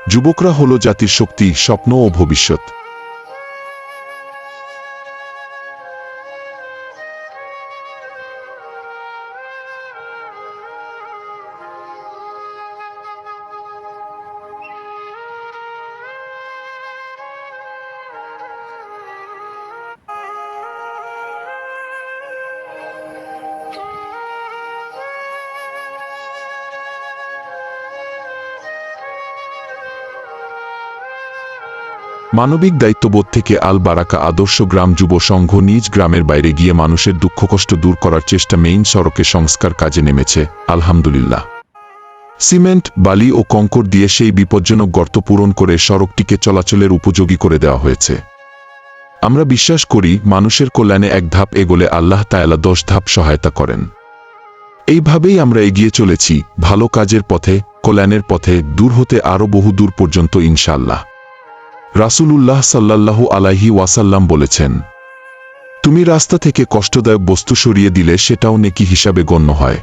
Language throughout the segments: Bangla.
যুবকরা হলো জাতির শক্তি, স্বপ্ন ও ভবিষ্যৎ। মানবিক দায়িত্ববোধ থেকে আল বারাকা আদর্শ গ্রাম যুব সংঘ নিজ গ্রামের বাইরে গিয়ে মানুষের দুঃখকষ্ট দূর করার চেষ্টা মেইন সড়কে সংস্কার কাজে নেমেছে, আলহামদুলিল্লাহ। সিমেন্ট, বালি ও কংকর দিয়ে সেই বিপজ্জনক গর্ত পূরণ করে সড়কটিকে চলাচলের উপযোগী করে দেওয়া হয়েছে। আমরা বিশ্বাস করি, মানুষের কল্যাণে এক ধাপ এগোলে আল্লাহ তাআলা 10 ধাপ সহায়তা করেন। এইভাবেই আমরা এগিয়ে চলেছি ভালো কাজের পথে, কল্যাণের পথে, দূর হতে আরও বহু দূর পর্যন্ত ইনশাআল্লাহ। রাসূলুল্লাহ সাল্লাল্লাহু আলাইহি ওয়াসাল্লাম বলেছেন, তুমি রাস্তা থেকে কষ্টদায়ক বস্তু সরিয়ে দিলে সেটাও নেকি হিসাবে গণ্য হয়।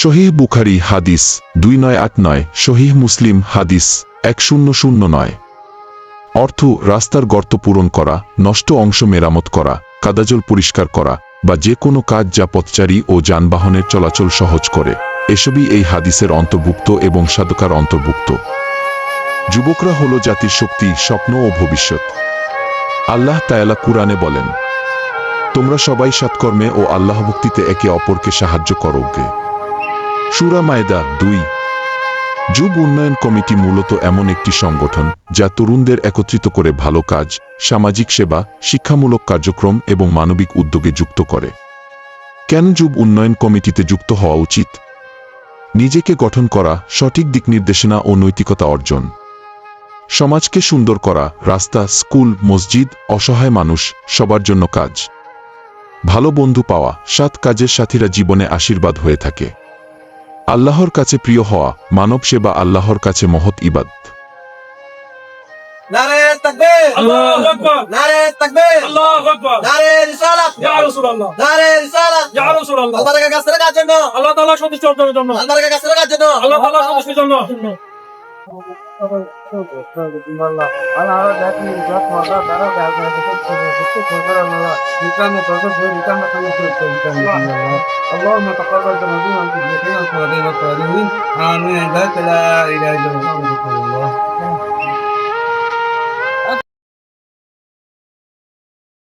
সহিহ বুখারী হাদিস 2989, সহিহ মুসলিম হাদিস 1009। অর্থ, রাস্তার গর্ত পূরণ করা, নষ্ট অংশ মেরামত করা, কাদাজল পরিষ্কার করা বা যে কোনো কাজ যা পথচারী ও যানবাহনের চলাচল সহজ করে, এসবই এই হাদিসের অন্তর্ভুক্ত এবং সাদকার অন্তর্ভুক্ত। যুবকরা হলো জাতির শক্তি, স্বপ্ন ও ভবিষ্যৎ। আল্লাহ তাআলা কুরআনে বলেন, তোমরা সবাই সৎকর্মে ও আল্লাহভক্তিতে একে অপরকে সাহায্য করোগে। সূরা মায়দা 2। যুব উন্নয়ন কমিটি মূলত এমন একটি সংগঠন যা তরুণদের একত্রিত করে ভালো কাজ, সামাজিক সেবা, শিক্ষামূলক কার্যক্রম এবং মানবিক উদ্যোগে যুক্ত করে। কেন যুব উন্নয়ন কমিটিতে যুক্ত হওয়া উচিত? নিজেকে গঠন করা, সঠিক দিক নির্দেশনা ও নৈতিকতা অর্জন, সমাজকে সুন্দর করা, রাস্তা, স্কুল, মসজিদ, অসহায় মানুষ, সবার জন্য কাজ, ভালো বন্ধু পাওয়া, সৎ কাজের সাথীরা জীবনে আশীর্বাদ হয়ে থাকে, আল্লাহর কাছে প্রিয় হওয়া, মানব সেবা আল্লাহর কাছে মহৎ ইবাদত। নারে তাকবীর, আল্লাহু আকবার, নারে তাকবীর, আল্লাহু আকবার, নারে রিসালাত, ইয়া রাসূলুল্লাহ, নারে রিসালাত, ইয়া রাসূলুল্লাহ। আল্লাহর কাছে রাখার জন্য, আল্লাহ তাআলা সন্তুষ্ট অর্জনের জন্য, আল্লাহর কাছে রাখার জন্য, আল্লাহ তাআলা সন্তুষ্টির জন্য। اللهم تقبل تنظيما في الدين والصالحين والصالحين آمين لا إله إلا الله.